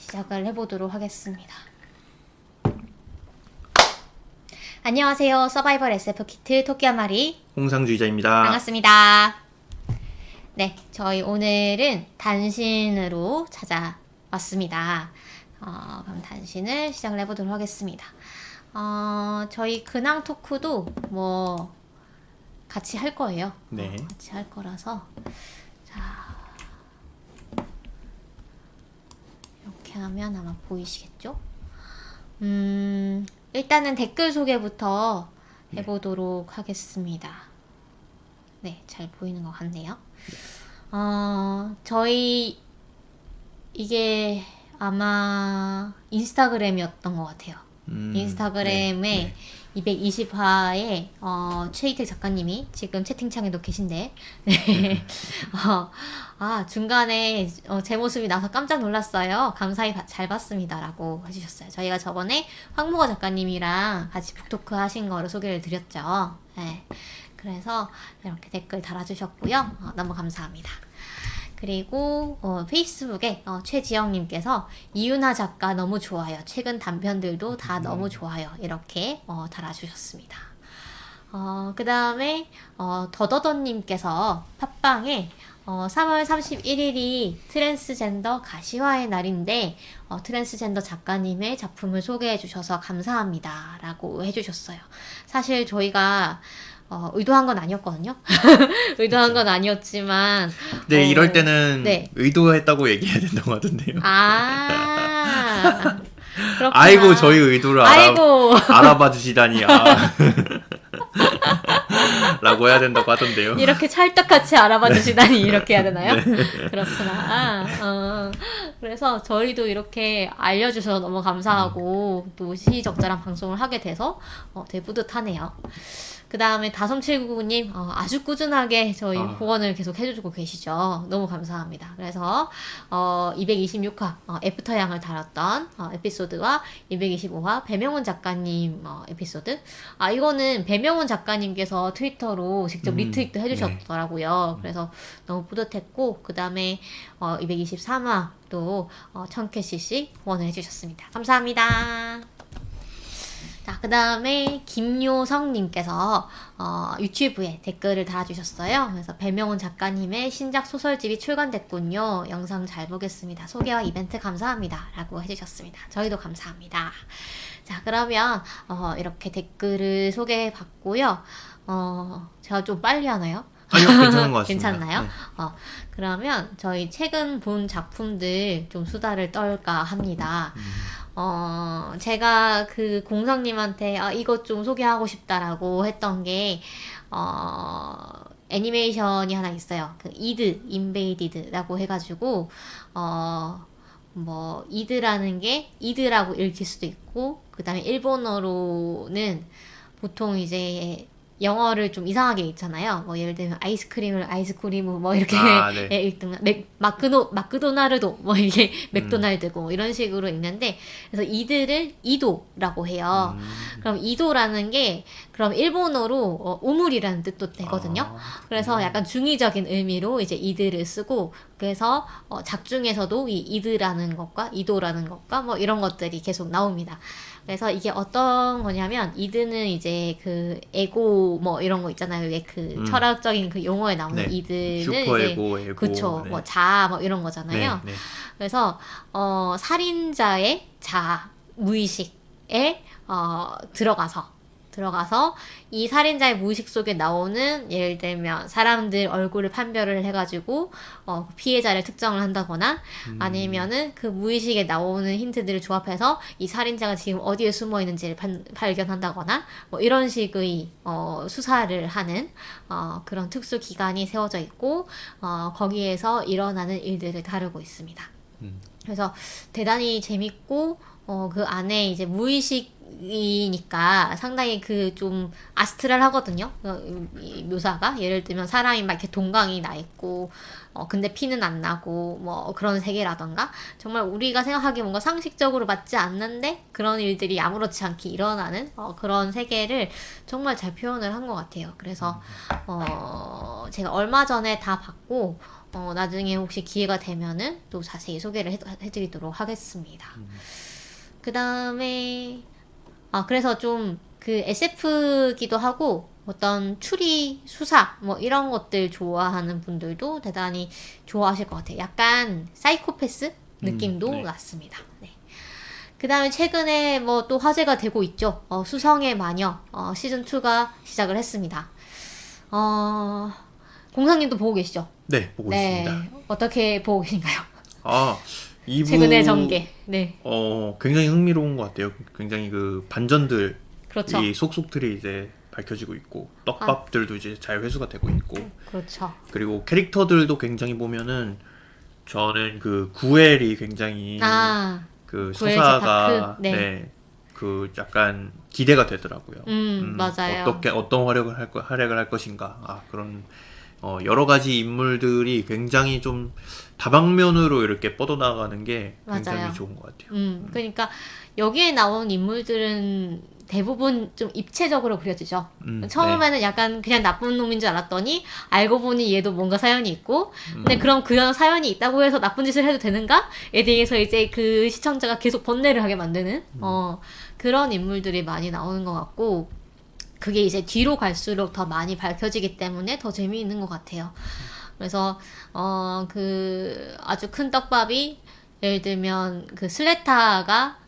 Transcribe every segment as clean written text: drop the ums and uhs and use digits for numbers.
시작을 해보도록 하겠습니다. 안녕하세요. 서바이벌 SF 키트 토끼 한 마리 홍상주의자입니다. 반갑습니다. 네, 저희 오늘은 단신으로 찾아왔습니다. 그럼 단신을 시작을 해보도록 하겠습니다. 저희 근황 토크도 뭐 같이 할 거예요. 네. 같이 할 거라서 자 이렇게 하면 아마 보이시겠죠? 일단은 댓글 소개부터 해보도록 하겠습니다. 네, 잘 보이는 것 같네요. 저희 이게 아마 인스타그램이었던 것 같아요. 인스타그램에 네. 220화에 최희택 작가님이 지금 채팅창에도 계신데 네. 중간에 제 모습이 나서 깜짝 놀랐어요. 감사히 잘 봤습니다 라고 해주셨어요. 저희가 저번에 황무거 작가님이랑 같이 북토크 하신 거를 소개를 드렸죠. 네. 그래서 이렇게 댓글 달아주셨고요. 너무 감사합니다. 그리고 페이스북에 최지영님께서 이윤아 작가 너무 좋아요. 최근 단편들도 다 너무 좋아요. 이렇게 달아주셨습니다. 그 다음에 더더더님께서 팟빵에 3월 31일이 트랜스젠더 가시화의 날인데 트랜스젠더 작가님의 작품을 소개해 주셔서 감사합니다 라고 해주셨어요. 사실 저희가 의도한 건 아니었거든요. 의도한 건 아니었지만 네, 이럴 때는 네. 의도했다고 얘기해야 된다고 하던데요. 그렇구나. 아이고, 저희 의도를 알아봐 주시다니. 라고 해야 된다고 하던데요. 이렇게 찰떡같이 알아봐 주시다니 이렇게 해야 되나요? 네. 그렇구나. 그래서 저희도 이렇게 알려주셔서 너무 감사하고 또 시의적절한 방송을 하게 돼서 되게 뿌듯하네요. 그 다음에 다솜799님 아주 꾸준하게 저희 후원을 계속 해주고 계시죠. 너무 감사합니다. 그래서 226화 애프터양을 다뤘던 에피소드와 225화 배명훈 작가님 에피소드 이거는 배명훈 작가님께서 트위터로 직접 리트윗도 해주셨더라고요. 네. 그래서 너무 뿌듯했고 그 다음에 223화 또 1000캐시씩 후원을 해주셨습니다. 감사합니다. 자, 그 다음에 김요성님께서 유튜브에 댓글을 달아주셨어요. 그래서 배명훈 작가님의 신작 소설집이 출간됐군요. 영상 잘 보겠습니다. 소개와 이벤트 감사합니다. 라고 해주셨습니다. 저희도 감사합니다. 자, 그러면 이렇게 댓글을 소개해봤고요. 제가 좀 빨리 하나요? 아니요, 괜찮은 것 같습니다. 괜찮나요? 네. 그러면 저희 최근 본 작품들 좀 수다를 떨까 합니다. 제가 그 공성님한테 이것 좀 소개하고 싶다라고 했던 게 애니메이션이 하나 있어요. 그 이드 인베이디드라고 해가지고 뭐 이드라는 게 이드라고 읽힐 수도 있고 그 다음에 일본어로는 보통 이제 영어를 좀 이상하게 읽잖아요. 뭐 예를 들면 아이스크림을 아이스크림으로 뭐 이렇게 네. 읽든 마크도나르도 뭐 이게 맥도날드고 이런 식으로 읽는데 그래서 이들을 이도라고 해요. 그럼 이도라는 게 그럼 일본어로 우물이라는 뜻도 되거든요. 그래서 약간 중의적인 의미로 이제 이들을 쓰고 그래서 작중에서도 이 이드라는 것과 이도라는 것과 뭐 이런 것들이 계속 나옵니다. 그래서 이게 어떤 거냐면 이드는 이제 그 에고 뭐 이런 거 있잖아요. 왜 그 철학적인 그 용어에 나오는 네. 이드는 슈퍼에고, 이제 에고. 그쵸. 네. 뭐 자아 뭐 이런 거잖아요. 네. 그래서 살인자의 자아 무의식에 들어가서 이 살인자의 무의식 속에 나오는 예를 들면 사람들 얼굴을 판별을 해가지고 피해자를 특정을 한다거나 아니면은 그 무의식에 나오는 힌트들을 조합해서 이 살인자가 지금 어디에 숨어 있는지를 발견한다거나 뭐 이런 식의 수사를 하는 그런 특수 기관이 세워져 있고 거기에서 일어나는 일들을 다루고 있습니다. 그래서 대단히 재밌고 그 안에 이제 무의식이니까 상당히 그 좀 아스트랄 하거든요. 이 묘사가 예를 들면 사람이 막 이렇게 동강이 나 있고 근데 피는 안 나고 뭐 그런 세계라던가 정말 우리가 생각하기에 뭔가 상식적으로 맞지 않는데 그런 일들이 아무렇지 않게 일어나는 그런 세계를 정말 잘 표현을 한 것 같아요. 그래서 제가 얼마 전에 다 봤고 나중에 혹시 기회가 되면은 또 자세히 소개를 해드리도록 하겠습니다. 그 다음에 그래서 좀 그 SF기도 하고 어떤 추리, 수사 뭐 이런 것들 좋아하는 분들도 대단히 좋아하실 것 같아요. 약간 사이코패스 느낌도 네. 났습니다. 네. 그 다음에 최근에 뭐 또 화제가 되고 있죠. 수성의 마녀 시즌2가 시작을 했습니다. 공상님도 보고 계시죠? 네, 보고 네. 있습니다. 어떻게 보고 계신가요? 2부 최근의 전개. 네. 굉장히 흥미로운 것 같아요. 굉장히 그 반전들이 그렇죠. 속속들이 이제 밝혀지고 있고 떡밥들도 이제 잘 회수가 되고 있고 그렇죠. 그리고 캐릭터들도 굉장히 보면은 저는 그 구엘이 굉장히 그 구엘 서사가 제타크? 네. 네. 그 약간 기대가 되더라고요. 맞아요. 어떤 활약을 할 것인가. 그런 여러 가지 인물들이 굉장히 좀 다방면으로 이렇게 뻗어나가는 게 굉장히 맞아요. 좋은 것 같아요. 그러니까 여기에 나온 인물들은 대부분 좀 입체적으로 그려지죠. 처음에는 약간 그냥 나쁜 놈인 줄 알았더니 알고 보니 얘도 뭔가 사연이 있고 근데 그럼 그런 사연이 있다고 해서 나쁜 짓을 해도 되는가에 대해서 이제 그 시청자가 계속 번뇌를 하게 만드는 그런 인물들이 많이 나오는 것 같고 그게 이제 뒤로 갈수록 더 많이 밝혀지기 때문에 더 재미있는 것 같아요. 그래서 그 아주 큰 떡밥이 예를 들면 그 슬레타가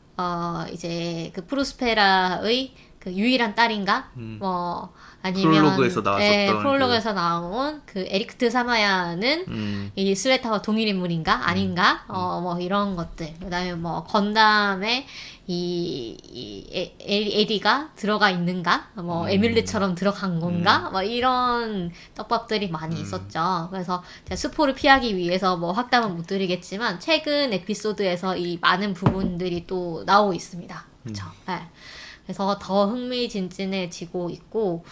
이제 그 프로스페라의 그 유일한 딸인가? 뭐 아니면 프롤로그에서 나왔었던 프롤로그에서 나온 그 에리크트 사마야는 이 슬레타와 동일 인물인가? 아닌가? 뭐 이런 것들. 그다음에 뭐 건담에 에리가 들어가 있는가? 뭐 에뮬리처럼 들어간 건가? 뭐 이런 떡밥들이 많이 있었죠. 그래서 제가 스포를 피하기 위해서 뭐 확답은 못 드리겠지만 최근 에피소드에서 이 많은 부분들이 또 나오고 있습니다. 그렇죠. 네. 그래서 더 흥미진진해지고 있고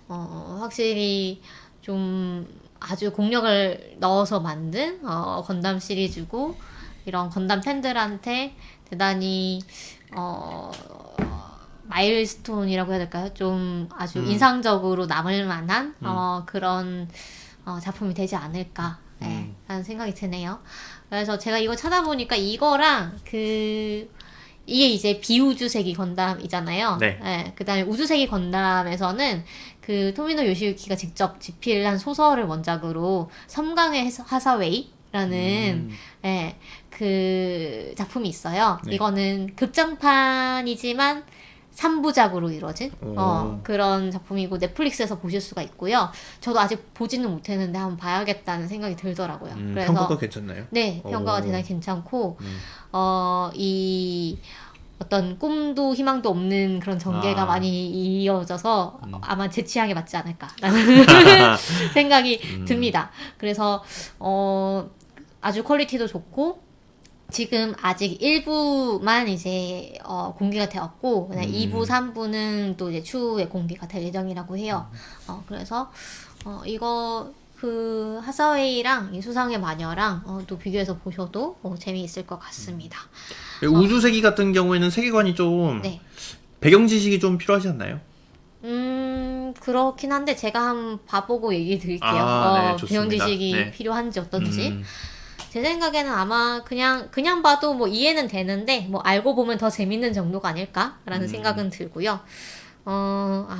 확실히 좀 아주 공력을 넣어서 만든 건담 시리즈고 이런 건담 팬들한테 대단히 마일스톤이라고 해야 될까요? 좀 아주 인상적으로 남을 만한 그런 작품이 되지 않을까 라는 생각이 드네요. 그래서 제가 이거 찾아보니까 이거랑 이게 이제 비우주세기 건담이잖아요. 네. 그 다음에 우주세기 건담에서는 그 토미노 요시유키가 직접 집필한 소설을 원작으로 섬광의 하사웨이라는 그 작품이 있어요. 네. 이거는 극장판이지만 3부작으로 이루어진 그런 작품이고 넷플릭스에서 보실 수가 있고요. 저도 아직 보지는 못했는데 한번 봐야겠다는 생각이 들더라고요. 그래서 평가가 괜찮나요? 네, 평가가 대단히 괜찮고 이 어떤 꿈도 희망도 없는 그런 전개가 많이 이어져서 아마 제 취향에 맞지 않을까라는 생각이 듭니다. 그래서 아주 퀄리티도 좋고 지금 아직 1부만 이제 공개가 되었고 2부, 3부는 또 이제 추후에 공개가 될 예정이라고 해요. 그래서 이거 그 하사웨이랑 이 수상의 마녀랑 또 비교해서 보셔도 재미있을 것 같습니다. 우주세기 같은 경우에는 세계관이 좀 네. 배경 지식이 좀 필요하지 않나요? 그렇긴 한데 제가 한번 봐보고 얘기 드릴게요. 네, 좋습니다. 배경 지식이 네. 필요한지 어떤지. 제 생각에는 아마 그냥 봐도 뭐 이해는 되는데 뭐 알고 보면 더 재밌는 정도가 아닐까라는 생각은 들고요.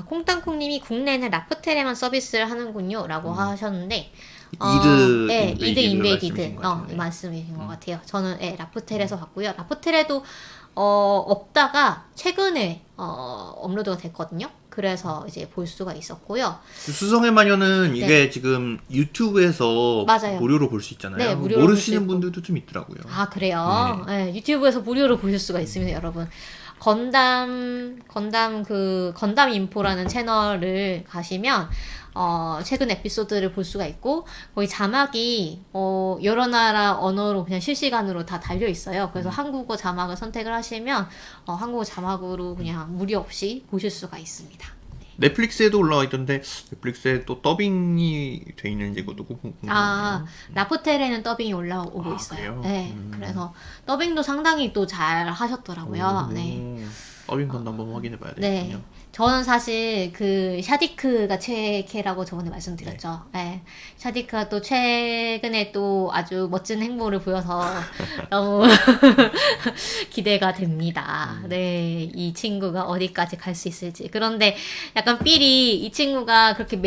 콩땅콩님이 국내는 라프텔에만 서비스를 하는군요 라고 하셨는데 이드 인베이디드 말씀이신 것 같아요. 저는 라프텔에서 봤고요. 라프텔에도 없다가 최근에 업로드가 됐거든요. 그래서 이제 볼 수가 있었고요. 수성의 마녀는 이게 지금 유튜브에서 맞아요. 무료로 볼 수 있잖아요. 네, 무료로 모르시는 볼 수 있고. 분들도 좀 있더라고요. 그래요? 네, 유튜브에서 무료로 보실 수가 있습니다, 여러분. 건담 인포라는 채널을 가시면 최근 에피소드를 볼 수가 있고 거기 자막이 여러 나라 언어로 그냥 실시간으로 다 달려 있어요. 그래서 한국어 자막을 선택을 하시면 한국어 자막으로 그냥 무리 없이 보실 수가 있습니다. 넷플릭스에도 올라와 있던데 넷플릭스에 또 더빙이 돼 있는지 그것도 궁금해요. 라프텔에는 더빙이 올라오고 있어요. 그래요? 네, 그래서 더빙도 상당히 또 잘 하셨더라고요. 네. 어빙번도 한번 확인해봐야 네. 되겠군요. 저는 사실 그 샤디크가 최애캐라고 저번에 말씀드렸죠. 네. 샤디크가 또 최근에 또 아주 멋진 행보를 보여서 너무 기대가 됩니다. 네. 이 친구가 어디까지 갈 수 있을지. 그런데 약간 삘이 이 친구가 그렇게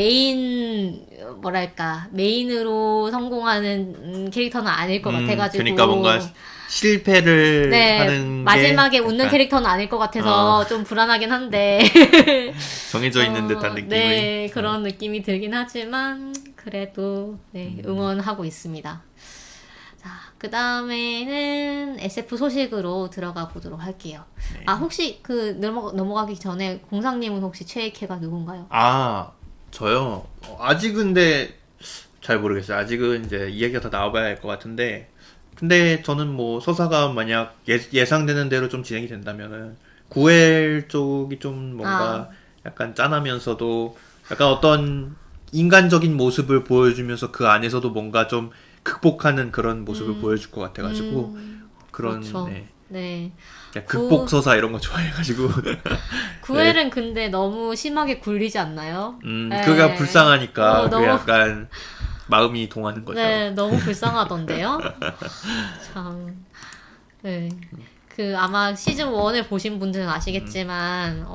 메인으로 성공하는 캐릭터는 아닐 것 같아가지고. 그러니까 뭔가 실패를 네, 하는 마지막에 게 웃는 약간 캐릭터는 아닐 것 같아서 좀 불안하긴 한데 정해져 있는 듯한 느낌의 네, 그런 느낌이 들긴 하지만 그래도 네, 응원하고 있습니다. 자, 그 다음에는 SF 소식으로 들어가 보도록 할게요. 네. 아, 혹시 그 넘어가기 전에 공상님은 혹시 최애캐가 누군가요? 저요? 아직은 근데 잘 모르겠어요. 아직은 이제 이야기가 더 나와봐야 할 것 같은데, 근데 저는 뭐 서사가 만약 예상되는 대로 좀 진행이 된다면은 구엘 쪽이 좀 뭔가 약간 짠하면서도 약간 어떤 인간적인 모습을 보여주면서 그 안에서도 뭔가 좀 극복하는 그런 모습을 보여줄 것 같아가지고 그런 그렇죠. 네. 네. 그냥 극복 서사 이런 거 좋아해가지고 구엘은 근데 너무 심하게 굴리지 않나요? 네. 그가 불쌍하니까 너무- 그 약간 마음이 동하는 거죠. 네, 너무 불쌍하던데요? 참. 네. 그 아마 시즌 1을 보신 분들은 아시겠지만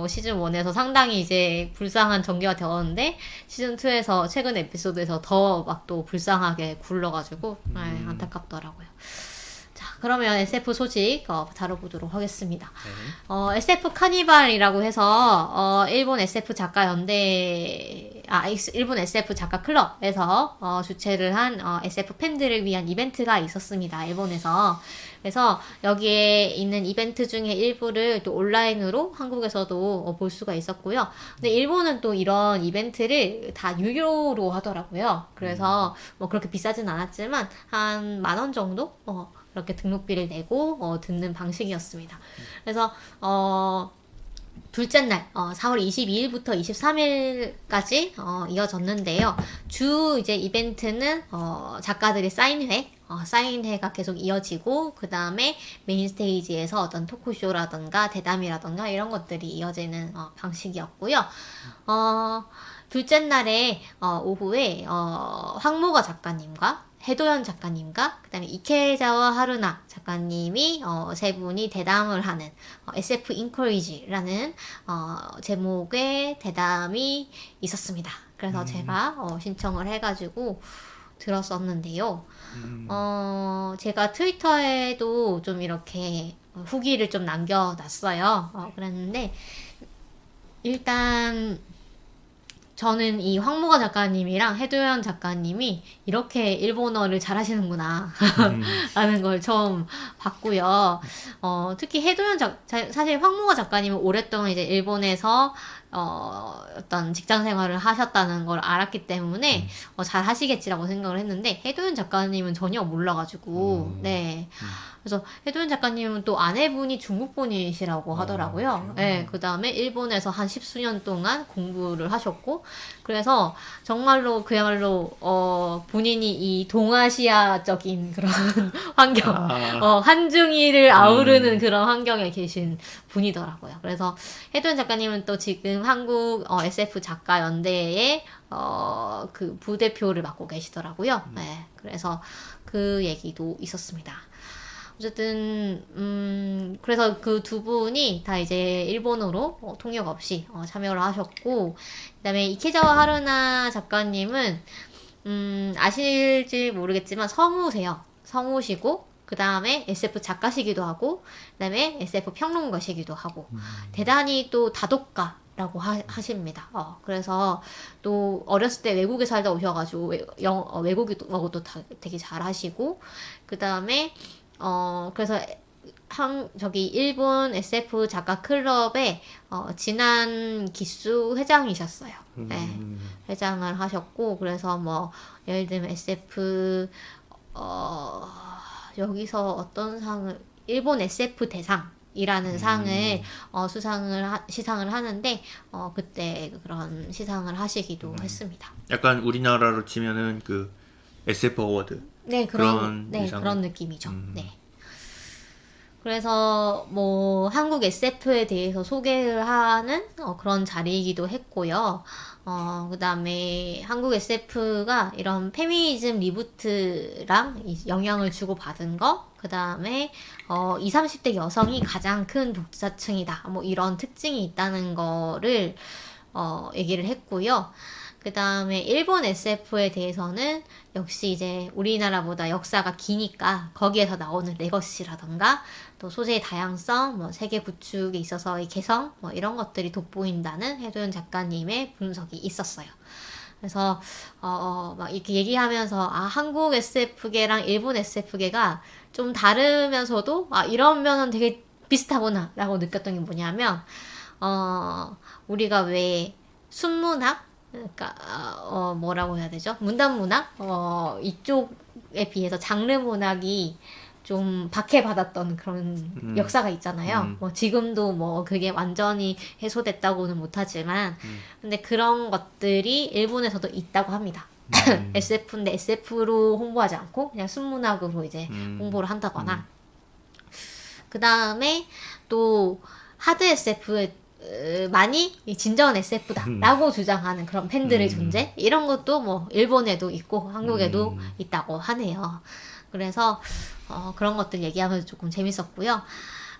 시즌 1에서 상당히 이제 불쌍한 전개가 되었는데 시즌 2에서 최근 에피소드에서 더 막 또 불쌍하게 굴러가지고 네, 안타깝더라고요. 자, 그러면 SF 소식 다뤄보도록 하겠습니다. SF 카니발이라고 해서 일본 SF 작가 일본 SF 작가 클럽에서 주최를 한 SF 팬들을 위한 이벤트가 있었습니다. 일본에서. 그래서 여기에 있는 이벤트 중에 일부를 또 온라인으로 한국에서도 볼 수가 있었고요. 근데 일본은 또 이런 이벤트를 다 유료로 하더라고요. 그래서 뭐 그렇게 비싸진 않았지만 한 10,000원 정도? 이렇게 등록비를 내고 듣는 방식이었습니다. 그래서 둘째 날, 4월 22일부터 23일까지 이어졌는데요. 주 이제 이벤트는 작가들의 사인회가 계속 이어지고 그 다음에 메인 스테이지에서 어떤 토크쇼라던가 대담이라던가 이런 것들이 이어지는 방식이었고요. 둘째 날에 오후에 황모가 작가님과 해도현 작가님과 그다음에 이케자와 하루나 작가님이 세 분이 대담을 하는 SF 인커리지라는 제목의 대담이 있었습니다. 그래서 제가 신청을 해가지고 들었었는데요. 제가 트위터에도 좀 이렇게 후기를 좀 남겨놨어요. 그랬는데 일단 저는 이 황무가 작가님이랑 해도현 작가님이 이렇게 일본어를 잘하시는구나 라는 걸 처음 봤고요. 특히 해도현 사실 황무가 작가님은 오랫동안 이제 일본에서 어떤 직장 생활을 하셨다는 걸 알았기 때문에 잘 하시겠지라고 생각을 했는데 해도현 작가님은 전혀 몰라가지고 네. 그래서 해도현 작가님은 또 아내분이 중국분이시라고 하더라고요. 네, 그 다음에 일본에서 한 10수년 동안 공부를 하셨고, 그래서 정말로 그야말로 본인이 이 동아시아적인 그런 환경, 한중일을 아우르는 그런 환경에 계신 분이더라고요. 그래서 해도현 작가님은 또 지금 한국 SF 작가 연대의 그 부대표를 맡고 계시더라고요. 네, 그래서 그 얘기도 있었습니다. 어쨌든 그래서 그 두 분이 다 이제 일본어로 통역 없이 참여를 하셨고, 그다음에 이케자와 하루나 작가님은 아실지 모르겠지만 성우시고 그 다음에 SF 작가시기도 하고 그다음에 SF 평론가시기도 하고 대단히 또 다독가라고 하십니다. 그래서 또 어렸을 때 외국에 살다 오셔가지고 외국어도 되게 잘하시고 그 다음에 그래서 일본 SF 작가 클럽의 지난 기수 회장이셨어요. 네, 회장을 하셨고, 그래서 뭐, 예를 들면 SF, 여기서 어떤 상을, 일본 SF 대상이라는 상을, 시상을 하는데, 그때 그런 시상을 하시기도 했습니다. 약간 우리나라로 치면은 그 SF 어워드. 네, 그런 그런 느낌이죠. 네. 그래서 뭐 한국 SF에 대해서 소개를 하는 그런 자리이기도 했고요. 그다음에 한국 SF가 이런 페미니즘 리부트랑 영향을 주고 받은 거, 그다음에 20, 30대 여성이 가장 큰 독자층이다. 뭐 이런 특징이 있다는 거를 얘기를 했고요. 그 다음에 일본 SF에 대해서는 역시 이제 우리나라보다 역사가 기니까 거기에서 나오는 레거시라던가 또 소재의 다양성, 뭐 세계 구축에 있어서의 개성, 뭐 이런 것들이 돋보인다는 해도연 작가님의 분석이 있었어요. 그래서 막 이렇게 얘기하면서 한국 SF계랑 일본 SF계가 좀 다르면서도 이런 면은 되게 비슷하구나라고 느꼈던 게 뭐냐면 우리가 왜 순문학, 그러니까 뭐라고 해야 되죠? 문단문학 이쪽에 비해서 장르 문학이 좀 박해받았던 그런 역사가 있잖아요. 뭐 지금도 뭐 그게 완전히 해소됐다고는 못하지만 근데 그런 것들이 일본에서도 있다고 합니다. SF인데 SF로 홍보하지 않고 그냥 순문학으로 이제 홍보를 한다거나 그 다음에 또 하드 SF 많이 진정한 SF다라고 주장하는 그런 팬들의 존재 이런 것도 뭐 일본에도 있고 한국에도 있다고 하네요. 그래서 그런 것들 얘기하면서 조금 재밌었고요.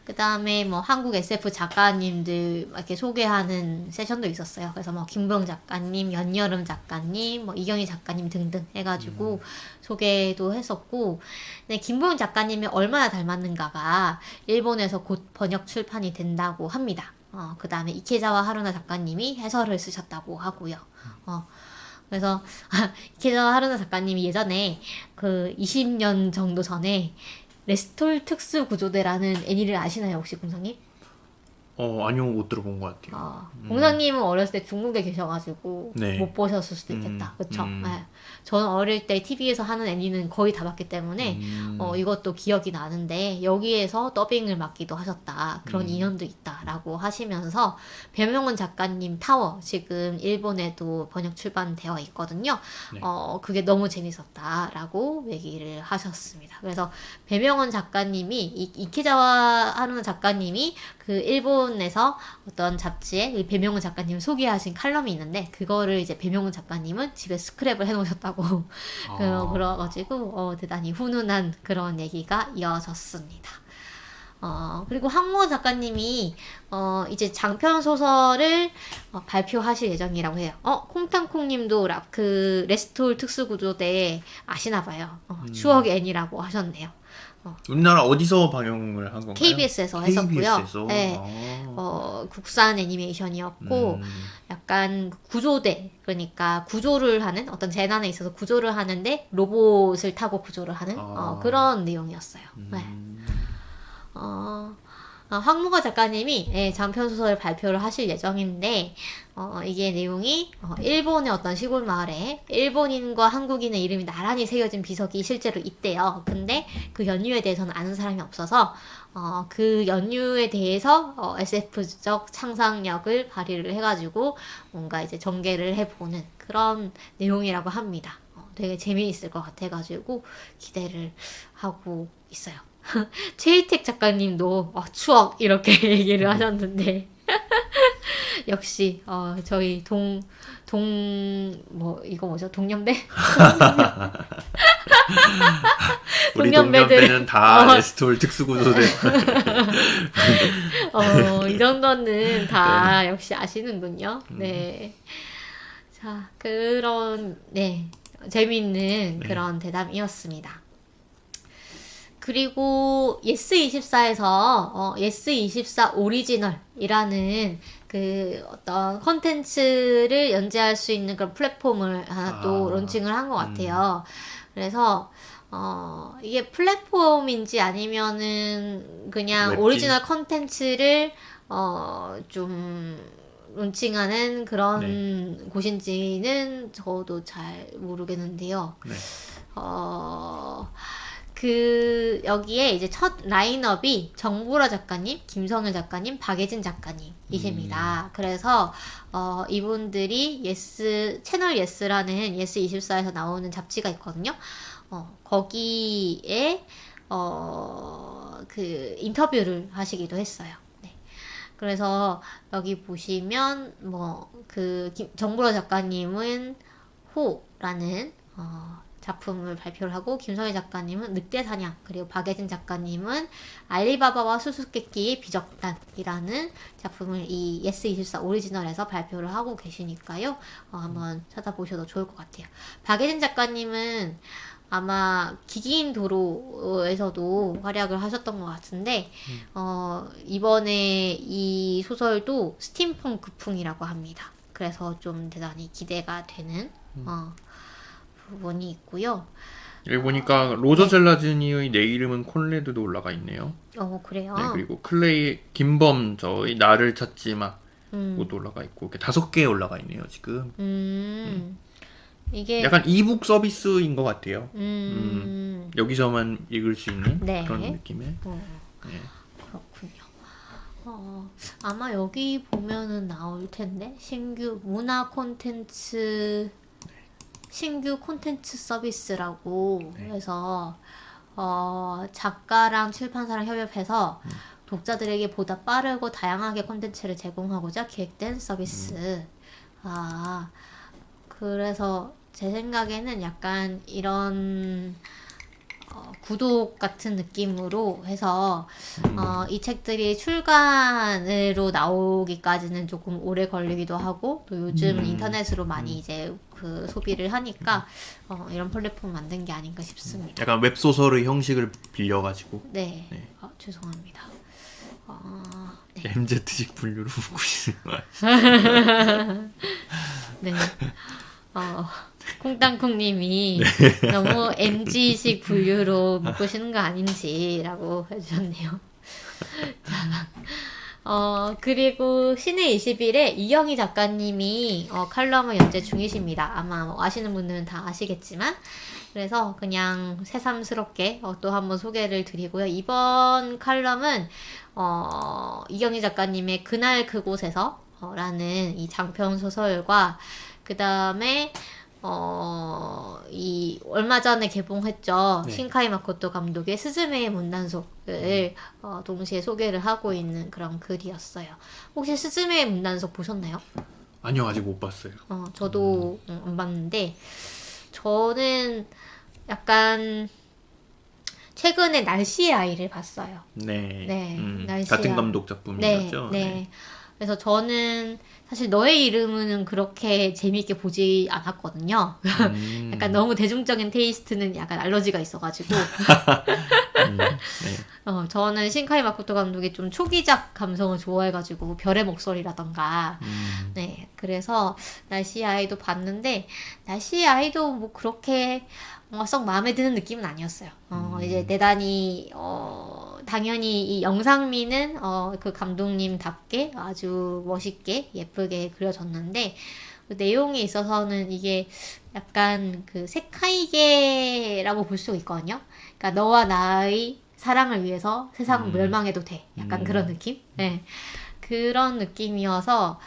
그 다음에 뭐 한국 SF 작가님들 이렇게 소개하는 세션도 있었어요. 그래서 뭐 김보영 작가님, 연여름 작가님, 뭐 이경희 작가님 등등 해가지고 소개도 했었고, 근데 김보영 작가님이 얼마나 닮았는가가 일본에서 곧 번역 출판이 된다고 합니다. 그 다음에 이케자와 하루나 작가님이 해설을 쓰셨다고 하고요. 그래서 이케자와 하루나 작가님이 예전에 그 20년 정도 전에 레스톨 특수 구조대라는 애니를 아시나요, 혹시 공상님? 아니요, 못 들어본 것 같아요. 공상님은 어렸을 때 중국에 계셔가지고 네. 못 보셨을 수도 있겠다. 그쵸? 네. 저는 어릴 때 TV에서 하는 애니는 거의 다 봤기 때문에 이것도 기억이 나는데 여기에서 더빙을 맡기도 하셨다. 그런 인연도 있다라고 하시면서 배명훈 작가님 타워 지금 일본에도 번역 출판되어 있거든요. 네. 그게 너무 재밌었다라고 얘기를 하셨습니다. 그래서 배명훈 작가님이 이케자와 하루나 작가님이 그 일본에서 어떤 잡지에 배명훈 작가님 소개하신 칼럼이 있는데 그거를 이제 배명훈 작가님은 집에 스크랩을 해놓으셨다고 그래가지고 대단히 훈훈한 그런 얘기가 이어졌습니다. 그리고 황모 작가님이 이제 장편 소설을 발표하실 예정이라고 해요. 콩탕콩님도 그 레스톨 특수구조대 아시나봐요. 추억 애니라고 하셨네요. 우리나라 어디서 방영을 한 건가요? KBS에서 했었고요. KBS에서? 네. 국산 애니메이션이었고 약간 구조대, 그러니까 구조를 하는 어떤 재난에 있어서 구조를 하는데 로봇을 타고 구조를 하는 그런 내용이었어요. 네. 황무가 작가님이 장편 소설을 발표를 하실 예정인데 이게 내용이 일본의 어떤 시골 마을에 일본인과 한국인의 이름이 나란히 새겨진 비석이 실제로 있대요. 근데 그 연유에 대해서는 아는 사람이 없어서 그 연유에 대해서 SF적 상상력을 발휘를 해가지고 뭔가 이제 전개를 해보는 그런 내용이라고 합니다. 되게 재미있을 것 같아가지고 기대를 하고 있어요. 최희택 작가님도 추억 이렇게 얘기를 하셨는데 역시 저희 이거 뭐죠? 동년배? 우리 동년배는 다 레스톨 특수구조대. 이 정도는 다 역시 아시는군요. 네. 자, 그런 재미있는 그런 대담이었습니다. 그리고 예스24에서 예스24 오리지널이라는 그 어떤 컨텐츠를 연재할 수 있는 그런 플랫폼을 하나 또 론칭을 한 것 같아요. 그래서 이게 플랫폼인지 아니면은 그냥 웹진? 오리지널 컨텐츠를 좀 론칭하는 그런 곳인지는 저도 잘 모르겠는데요. 네. 여기에 이제 첫 라인업이 정보라 작가님, 김성일 작가님, 박예진 작가님이십니다. 그래서, 이분들이 채널 예스라는 예스24에서 나오는 잡지가 있거든요. 거기에, 그 인터뷰를 하시기도 했어요. 네. 그래서 여기 보시면 그 정보러 작가님은 호라는 작품을 발표를 하고 김성희 작가님은 늑대 사냥, 그리고 박예진 작가님은 알리바바와 수수께끼의 비적단이라는 작품을 이 예스24 오리지널에서 발표를 하고 계시니까요. 한번 찾아보셔도 좋을 것 같아요. 박예진 작가님은 아마 기기인 도로에서도 활약을 하셨던 것 같은데 이번에 이 소설도 스팀펑크풍이라고 합니다. 그래서 좀 대단히 기대가 되는 부분이 있고요. 여기 보니까 로저 젤라즈니의 내 이름은 콘레드도 올라가 있네요. 그래요? 네, 그리고 클레이 김범 저의 나를 찾지 마 것도 올라가 있고 이렇게 5개 올라가 있네요 지금. 이게 약간 이북 서비스인 것 같아요. 여기서만 읽을 수 있는 네. 그런 느낌의. 네. 그렇군요. 아마 여기 보면은 나올 텐데 신규 문화 콘텐츠 신규 콘텐츠 서비스라고 해서 작가랑 출판사랑 협업해서 독자들에게 보다 빠르고 다양하게 콘텐츠를 제공하고자 기획된 서비스. 그래서 제 생각에는 약간 이런 구독 같은 느낌으로 해서 이 책들이 출간으로 나오기까지는 조금 오래 걸리기도 하고 또 요즘 인터넷으로 많이 이제 그 소비를 하니까 이런 플랫폼 만든 게 아닌가 싶습니다. 약간 웹소설의 형식을 빌려가지고. 네. 죄송합니다. 네. MZ식 분류로 묶으시는 거야. 네. 콩땅콩님이 너무 MG식 분류로 묶으시는 거 아닌지라고 해주셨네요. 자, 그리고 신의 21에 이영희 작가님이 칼럼을 연재 중이십니다. 아마 아시는 분들은 다 아시겠지만 그래서 그냥 새삼스럽게 또 한번 소개를 드리고요. 이번 칼럼은 이영희 작가님의 그날 그곳에서 라는 이 장편 소설과 그 다음에 이 얼마 전에 개봉했죠. 네. 신카이 마코토 감독의 스즈메의 문단속을 동시에 소개를 하고 있는 그런 글이었어요. 혹시 스즈메의 문단속 보셨나요? 아니요, 아직 못 봤어요. 저도 안 봤는데 저는 약간 최근에 날씨의 아이를 봤어요. 네. 네, 날씨의 같은 아이. 감독 작품이었죠. 네. 그래서 저는 사실 너의 이름은 그렇게 재미있게 보지 않았거든요. 약간 너무 대중적인 테이스트는 약간 알러지가 있어가지고. 네. 저는 신카이 마코토 감독의 좀 초기작 감성을 좋아해가지고 별의 목소리라던가. 네, 그래서 날씨의 아이도 봤는데 날씨의 아이도 뭐 그렇게 뭔가 썩 마음에 드는 느낌은 아니었어요. 이제 대단히 당연히 이 영상미는 그 감독님답게 아주 멋있게 예쁘게 그려졌는데 그 내용에 있어서는 이게 약간 그 세카이게라고 볼 수 있거든요. 그러니까 너와 나의 사랑을 위해서 세상은 멸망해도 돼. 약간 그런 느낌? 네. 그런 느낌이어서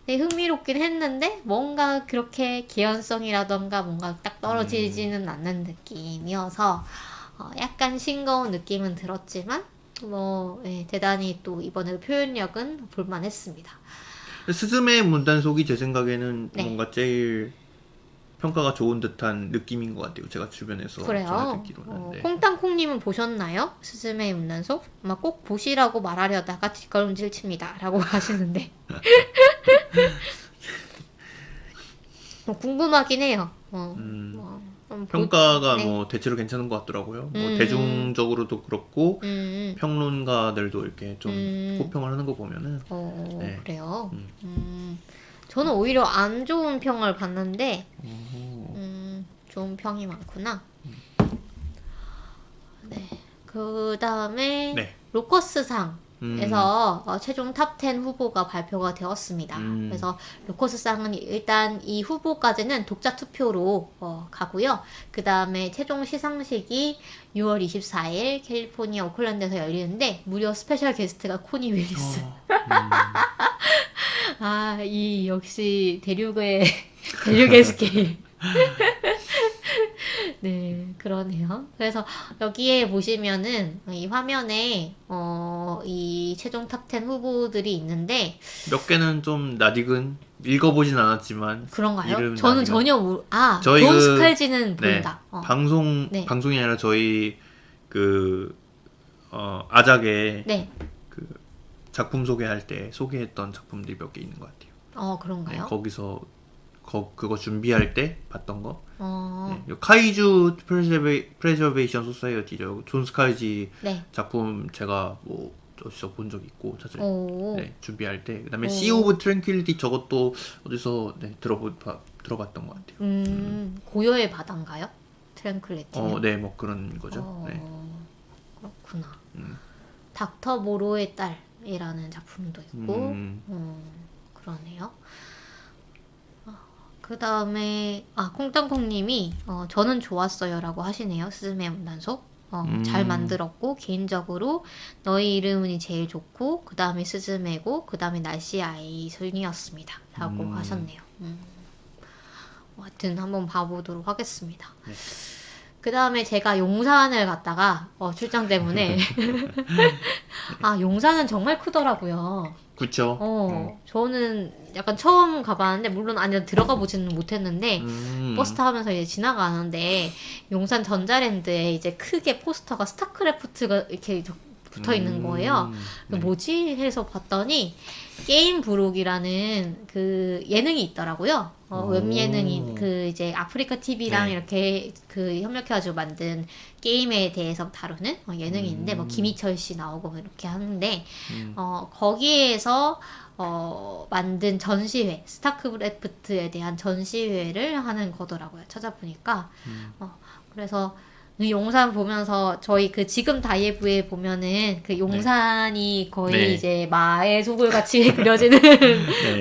되게 흥미롭긴 했는데 뭔가 그렇게 개연성이라던가 뭔가 딱 떨어지지는 않는 느낌이어서 약간 싱거운 느낌은 들었지만 대단히 또 이번에 표현력은 볼만했습니다. 스즈메 문단속이 제 생각에는 네. 뭔가 제일 평가가 좋은 듯한 느낌인 것 같아요. 제가 주변에서 그래요. 전해듣기로는. 네. 콩땅콩님은 보셨나요? 스즈메의 문단속? 아마 꼭 보시라고 말하려다가 뒷걸음질 칩니다. 라고 하시는데 궁금하긴 해요. 평가가 네. 뭐 대체로 괜찮은 것 같더라고요. 뭐 대중적으로도 그렇고 평론가들도 이렇게 좀 호평을 하는 거 보면은 네. 그래요. 저는 오히려 안 좋은 평을 봤는데 좋은 평이 많구나. 네. 그 다음에 네. 로커스상에서 최종 탑10 후보가 발표가 되었습니다. 그래서 로커스상은 일단 이 후보까지는 독자 투표로 가고요. 그 다음에 최종 시상식이 6월 24일 캘리포니아 오클랜드에서 열리는데 무려 스페셜 게스트가 코니 윌리스. 이 역시 대륙의 스케일. 네, 그러네요. 그래서 여기에 보시면은 이 화면에 이 최종 탑10 후보들이 있는데 몇 개는 좀 낯익은 읽어보진 않았지만 그런가요? 이름 저는 낯익은 전혀 저희 존 그 스칼지는 네, 보인다. 네. 방송이 아니라 저희 아작에 네. 그 작품 소개할 때 소개했던 작품들이 몇 개 있는 것 같아요. 네, 그런가요? 거기서 그거 준비할 때 봤던 거. 네. 네, 카이주 프레저베이션 소사이어티죠. 존 스칼지 네. 작품 제가 뭐 어디서 본 적 있고 사실 네, 준비할 때. 그다음에 오. Sea of Tranquility 저것도 어디서 네, 들어봤던 것 같아요. 고요의 바다인가요? 트랭클리티는? 네, 뭐 그런 거죠. 네. 그렇구나. 닥터 모로의 딸이라는 작품도 있고, 그러네요. 그 다음에, 콩땅콩님이, 저는 좋았어요라고 하시네요. 스즈메 문단속. 잘 만들었고, 개인적으로 너의 이름이 제일 좋고, 그 다음에 스즈메고, 그 다음에 날씨 아이 순이었습니다. 라고 하셨네요. 하여튼 한번 봐보도록 하겠습니다. 네. 그 다음에 제가 용산을 갔다가 출장 때문에 용산은 정말 크더라고요. 그쵸. 저는 약간 처음 가봤는데 물론 안에 들어가 보지는 못했는데 버스 타면서 이제 지나가는데 용산 전자랜드에 이제 크게 포스터가 스타크래프트가 이렇게 붙어 있는 거예요. 네. 뭐지 해서 봤더니 게임 브록이라는 그 예능이 있더라고요. 웹 예능이 그 이제 아프리카 TV랑 네. 이렇게 그 협력해가지고 만든 게임에 대해서 다루는 예능이 있는데 뭐 김희철 씨 나오고 뭐 이렇게 하는데 거기에서 만든 전시회 스타크래프트에 대한 전시회를 하는 거더라고요. 찾아보니까 그래서 이 용산 보면서 저희 그 지금 다이애브에 보면은 그 용산이 거의 네. 이제 마의 속을 같이 그려지는 네.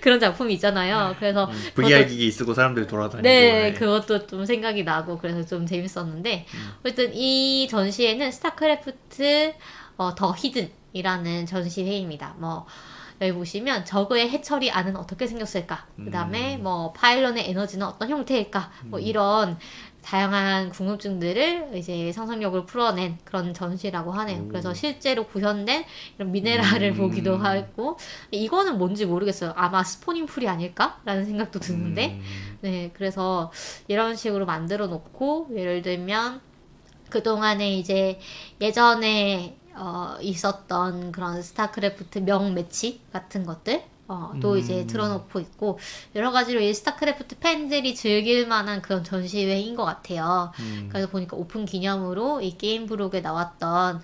그런 작품이 있잖아요. 그래서 VR 기기 쓰고 사람들이 돌아다니고. 네, 그것도 좀 생각이 나고 그래서 좀 재밌었는데 어쨌든 이 전시회는 스타크래프트 더 히든이라는 전시회입니다. 뭐 여기 보시면 저그의 해처리 안은 어떻게 생겼을까? 그 다음에 뭐 파일런의 에너지는 어떤 형태일까? 뭐 이런 다양한 궁금증들을 이제 상상력을 풀어낸 그런 전시라고 하네요. 그래서 실제로 구현된 이런 미네랄을 보기도 하고 이거는 뭔지 모르겠어요. 아마 스포닝 풀이 아닐까라는 생각도 드는데 네, 그래서 이런 식으로 만들어 놓고 예를 들면 그동안에 이제 예전에 있었던 그런 스타크래프트 명 매치 같은 것들 또 이제 틀어놓고 있고 여러 가지로 이 스타크래프트 팬들이 즐길 만한 그런 전시회인 것 같아요. 그래서 보니까 오픈 기념으로 이 게임 브록에 나왔던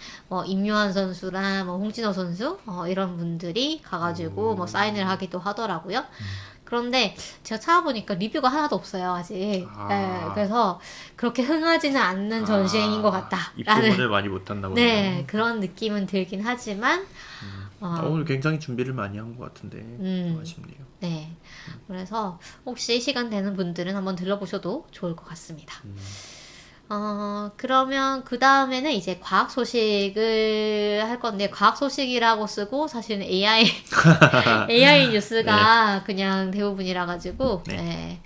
임요한 선수랑 뭐 홍진호 선수 이런 분들이 가가지고 뭐 사인을 하기도 하더라고요. 그런데 제가 찾아보니까 리뷰가 하나도 없어요 아직. 네, 그래서 그렇게 흥하지는 않는 전시회인 것 같다라는 입소문을 많이 못했나 보네요. 네, 그런 느낌은 들긴 하지만 오늘 굉장히 준비를 많이 한 것 같은데 좀 아쉽네요. 네, 그래서 혹시 시간 되는 분들은 한번 들러보셔도 좋을 것 같습니다. 그러면 그 다음에는 이제 과학 소식을 할 건데 과학 소식이라고 쓰고 사실은 AI 뉴스가 그냥 대부분이라 가지고 네.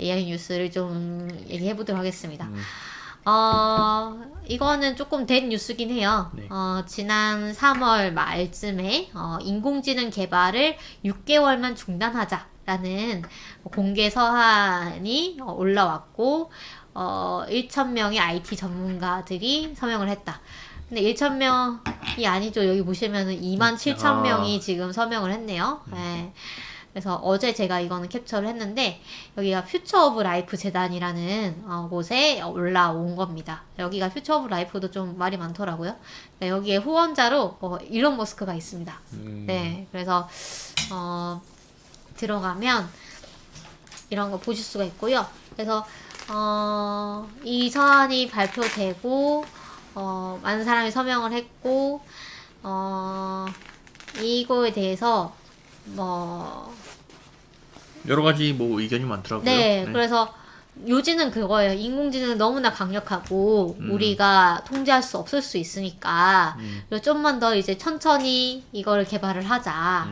AI 뉴스를 좀 얘기해 보도록 하겠습니다. 이거는 조금 된 뉴스긴 해요. 네. 지난 3월 말쯤에 인공지능 개발을 6개월만 중단하자라는 공개 서한이 올라왔고 1,000명의 IT 전문가들이 서명을 했다. 근데 1,000명이 아니죠. 여기 보시면은 27,000명이 지금 서명을 했네요. 네. 그래서 어제 제가 이거는 캡처를 했는데 여기가 퓨처 오브 라이프 재단이라는 곳에 올라온 겁니다. 여기가 퓨처 오브 라이프도 좀 말이 많더라고요. 네, 여기에 후원자로 일론 머스크가 있습니다. 네, 그래서 들어가면 이런 거 보실 수가 있고요. 그래서 이 서한이 발표되고 많은 사람이 서명을 했고 이거에 대해서 뭐 여러 가지 뭐 의견이 많더라고요. 네, 그래서 요지는 그거예요. 인공지능은 너무나 강력하고 우리가 통제할 수 없을 수 있으니까 좀만 더 이제 천천히 이거를 개발을 하자.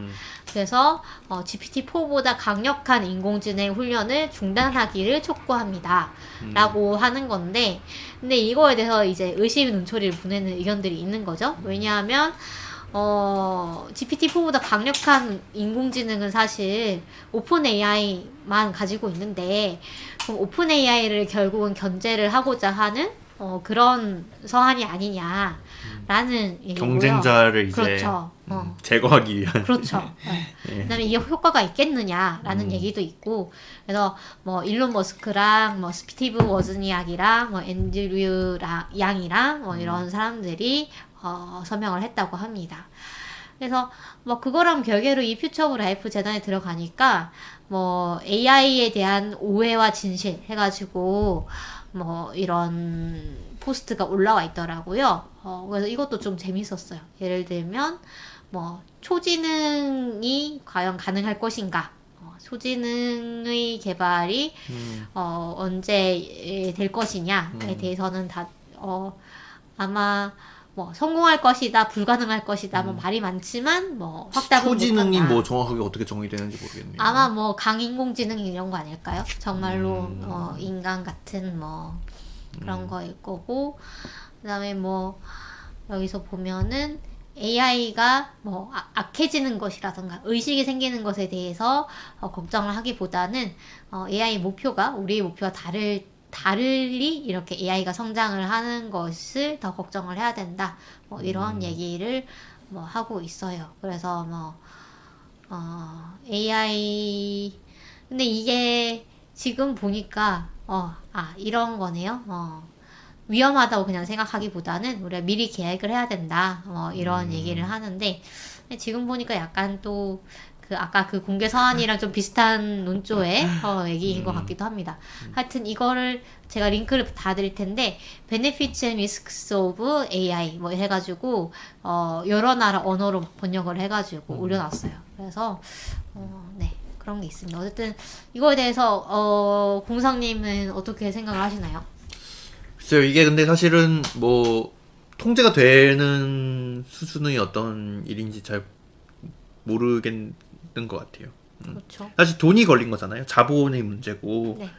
그래서 GPT-4보다 강력한 인공지능 훈련을 중단하기를 촉구합니다. 라고 하는 건데, 근데 이거에 대해서 이제 의식 눈초리를 보내는 의견들이 있는 거죠. 왜냐하면 GPT-4보다 강력한 인공지능은 사실 오픈 AI만 가지고 있는데, 그럼 오픈 AI를 결국은 견제를 하고자 하는 그런 서한이 아니냐라는 얘기고요. 경쟁자를 이제 그렇죠. 제거하기 위한. 그렇죠. 네. 그다음에 이게 효과가 있겠느냐라는 얘기도 있고, 그래서 뭐 일론 머스크랑 뭐 스티브 워즈니악이랑 뭐 앤드류 양이랑 뭐 이런 사람들이 서명을 했다고 합니다. 그래서 뭐 그거랑 별개로 이 퓨처 오브 라이프 재단에 들어가니까 뭐 AI에 대한 오해와 진실 해가지고 뭐 이런 포스트가 올라와 있더라고요. 그래서 이것도 좀 재밌었어요. 예를 들면 뭐 초지능이 과연 가능할 것인가? 초지능의 개발이 언제 될 것이냐에 대해서는 다 아마 뭐 성공할 것이다, 불가능할 것이다, 뭐 말이 많지만 뭐 확답은 초지능이 못한다. 뭐 정확하게 어떻게 정의되는지 모르겠네요. 아마 뭐 강인공지능 이런 거 아닐까요? 정말로 인간 같은 뭐 그런 거일 거고, 그다음에 뭐 여기서 보면은 AI가 뭐 악해지는 것이라던가 의식이 생기는 것에 대해서 걱정을 하기보다는 AI 목표가 우리의 목표와 달리 이렇게 AI가 성장을 하는 것을 더 걱정을 해야 된다. 뭐 이런 얘기를 뭐 하고 있어요. 그래서 뭐 AI 근데 이게 지금 보니까 이런 거네요. 위험하다고 그냥 생각하기보다는 우리가 미리 계획을 해야 된다. 이런 얘기를 하는데, 지금 보니까 약간 또 아까 그 공개 서한이랑 좀 비슷한 논조의 얘기인 것 같기도 합니다. 하여튼 이거를 제가 링크를 다 드릴 텐데, Benefits and Risks of AI 뭐 해가지고 여러 나라 언어로 번역을 해가지고 올려놨어요. 그래서 네, 그런 게 있습니다. 어쨌든 이거에 대해서 공상님은 어떻게 생각을 하시나요? 글쎄요, 이게 근데 사실은 뭐 통제가 되는 수준의 어떤 일인지 잘 모르겠는 것 같아요. 그렇죠. 사실 돈이 걸린 거잖아요. 자본의 문제고. 네.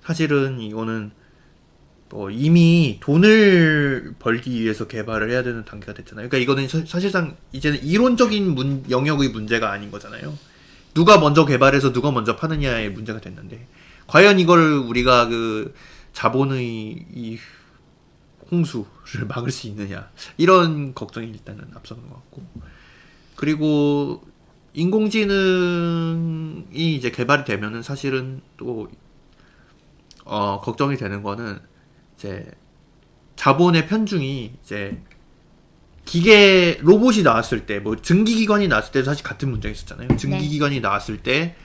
사실은 이거는 뭐 이미 돈을 벌기 위해서 개발을 해야 되는 단계가 됐잖아요. 그러니까 이거는 사실상 이제는 이론적인 영역의 문제가 아닌 거잖아요. 누가 먼저 개발해서 누가 먼저 파느냐의 문제가 됐는데, 과연 이걸 우리가 그 자본의 이 홍수를 막을 수 있느냐, 이런 걱정이 일단은 앞서는 것 같고, 그리고 인공지능이 이제 개발이 되면은 사실은 또 걱정이 되는 거는 이제 자본의 편중이 이제 기계 로봇이 나왔을 때, 뭐 증기기관이 나왔을 때도 사실 같은 문제가 있었잖아요. 증기기관이 나왔을 때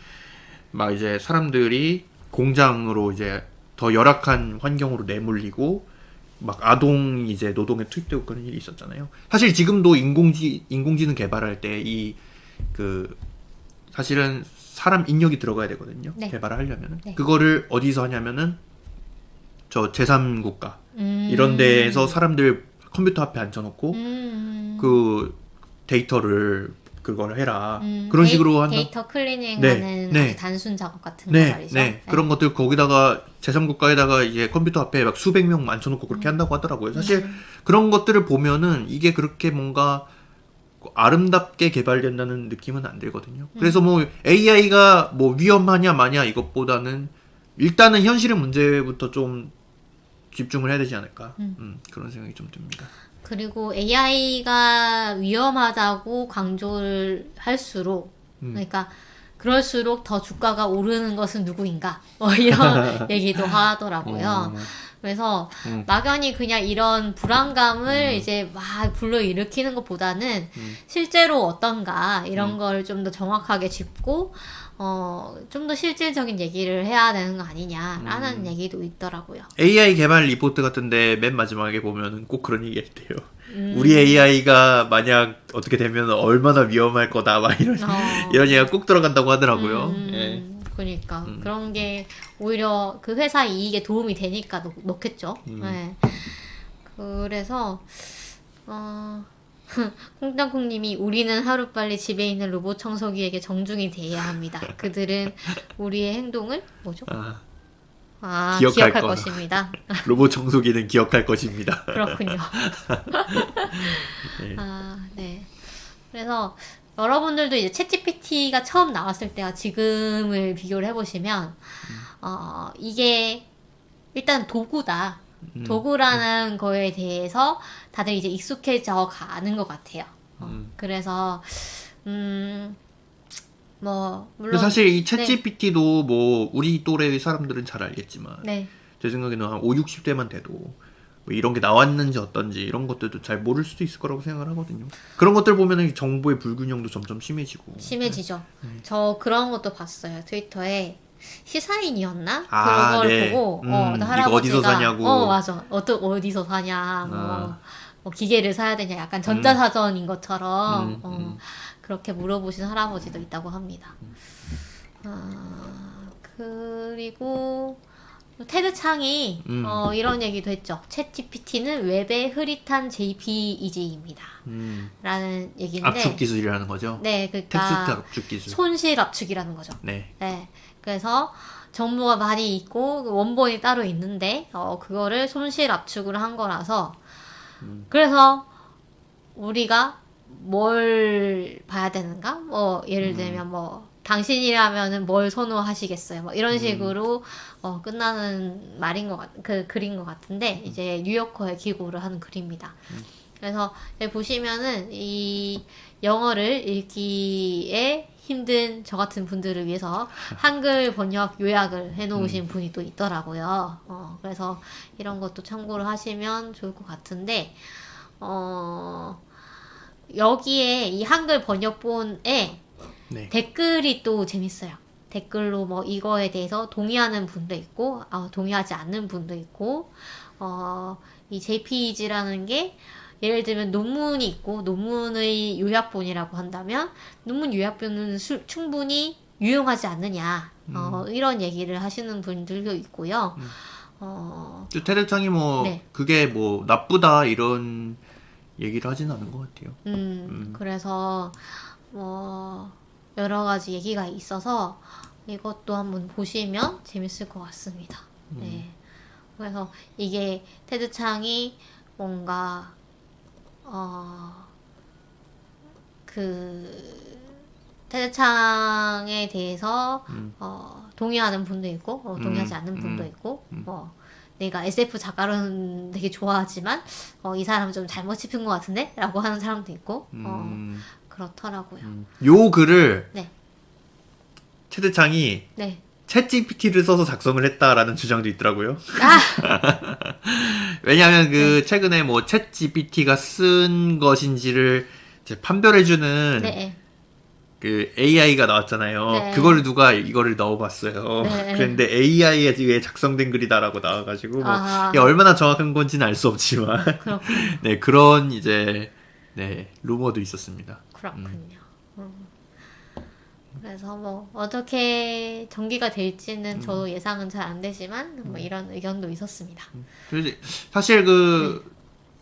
막 이제 사람들이 공장으로 이제 더 열악한 환경으로 내몰리고 막 아동 이제 노동에 투입되고 그런 일이 있었잖아요. 사실 지금도 인공지능 개발할 때 사실은 사람 인력이 들어가야 되거든요. 네. 개발을 하려면은. 네. 그거를 어디서 하냐면은 저 제3국가 이런 데에서 사람들 컴퓨터 앞에 앉혀놓고 그 데이터를 그걸 해라. 그런 식으로 한다. 데이터 클리닝하는 아주 단순 작업 같은 거 말이죠. 네. 그런 것들 거기다가 제3국가에다가 이제 컴퓨터 앞에 막 수백 명 앉혀놓고 그렇게 한다고 하더라고요. 사실 그런 것들을 보면은 이게 그렇게 뭔가 아름답게 개발된다는 느낌은 안 들거든요. 그래서 뭐 AI가 뭐 위험하냐 마냐 이것보다는 일단은 현실의 문제부터 좀 집중을 해야 되지 않을까. 그런 생각이 좀 듭니다. 그리고 AI가 위험하다고 강조를 할수록, 그러니까 그럴수록 더 주가가 오르는 것은 누구인가? 뭐 이런 얘기도 하더라고요. 그래서 막연히 그냥 이런 불안감을 이제 막 불러일으키는 것보다는 실제로 어떤가 이런 걸 좀 더 정확하게 짚고 좀 더 실질적인 얘기를 해야 되는 거 아니냐라는 얘기도 있더라고요. AI 개발 리포트 같은데 맨 마지막에 보면은 꼭 그런 얘기 했대요. 우리 AI가 만약 어떻게 되면 얼마나 위험할 거다 막 이런 얘기가 꼭 들어간다고 하더라고요. 예. 그러니까 그런 게 오히려 그 회사 이익에 도움이 되니까 넣겠죠. 네. 그래서 콩땅콩님이 우리는 하루빨리 집에 있는 로봇 청소기에게 정중히 대해야 합니다. 그들은 우리의 행동을 뭐죠? 기억할 거다. 것입니다. 로봇 청소기는 기억할 것입니다. 그렇군요. 네. 네. 그래서 여러분들도 이제 챗GPT가 처음 나왔을 때와 지금을 비교를 해보시면 이게 일단 도구다. 도구라는 거에 대해서 다들 이제 익숙해져 가는 것 같아요. 그래서 뭐 물론 사실 이 챗GPT도 뭐 우리 또래의 사람들은 잘 알겠지만 네. 제 생각에는 한 5, 60대만 돼도 뭐 이런 게 나왔는지 어떤지 이런 것들도 잘 모를 수도 있을 거라고 생각을 하거든요. 그런 것들 보면은 정보의 불균형도 점점 심해지죠. 저 그런 것도 봤어요. 트위터에 시사인이었나? 아, 그걸 네. 보고 할아버지가 이거 어디서 사냐고. 맞아. 어디서 사냐. 뭐 기계를 사야 되냐. 약간 전자사전인 것처럼 그렇게 물어보신 할아버지도 있다고 합니다. 그리고 테드 창이 이런 얘기도 했죠. 챗GPT는 웹의 흐릿한 JPEG입니다. 라는 얘기인데 압축 기술이라는 거죠. 네, 그러니까 텍스트 압축 기술. 손실 압축이라는 거죠. 네. 네. 그래서 정보가 많이 있고 원본이 따로 있는데 그거를 손실 압축을 한 거라서 그래서 우리가 뭘 봐야 되는가? 뭐 예를 들면 뭐 당신이라면은 뭘 선호하시겠어요? 뭐 이런 식으로 끝나는 말인 그 글인 것 같은데 이제 뉴요커에 기고를 하는 글입니다. 그래서 보시면은 이 영어를 읽기에 힘든 저 같은 분들을 위해서 한글 번역 요약을 해놓으신 분이 또 있더라고요. 그래서 이런 것도 참고를 하시면 좋을 것 같은데 여기에 이 한글 번역본에 네. 댓글이 또 재밌어요. 댓글로 뭐 이거에 대해서 동의하는 분도 있고 동의하지 않는 분도 있고 이 JPEG라는 게 예를 들면 논문이 있고 논문의 요약본이라고 한다면 논문 요약본은 충분히 유용하지 않느냐 이런 얘기를 하시는 분들도 있고요. 테드 창이 뭐 네. 그게 뭐 나쁘다 이런 얘기를 하진 않은 것 같아요. 그래서 뭐 여러 가지 얘기가 있어서 이것도 한번 보시면 재밌을 것 같습니다. 네. 그래서 이게 테드 창이 뭔가 그 테드 창에 대해서 동의하는 분도 있고 동의하지 않는 분도 있고 내가 SF 작가로는 되게 좋아하지만 이 사람은 좀 잘못 짚은 것 같은데? 라고 하는 사람도 있고 그렇더라고요. 요 글을 네. 테드 창이 네. 챗GPT를 써서 작성을 했다라는 주장도 있더라고요. 왜냐하면 최근에 뭐 챗GPT가 쓴 것인지를 이제 판별해주는 네. 그 AI가 나왔잖아요. 네. 그거를 누가 이거를 넣어봤어요. 네. 그런데 AI에 의해 작성된 글이다라고 나와가지고 뭐 아. 이게 얼마나 정확한 건지는 알 수 없지만 그렇군요. 네 그런 이제 루머도 있었습니다. 그렇군요. 그래서 뭐 어떻게 전개가 될지는 저도 예상은 잘 안 되지만 뭐 이런 의견도 있었습니다. 사실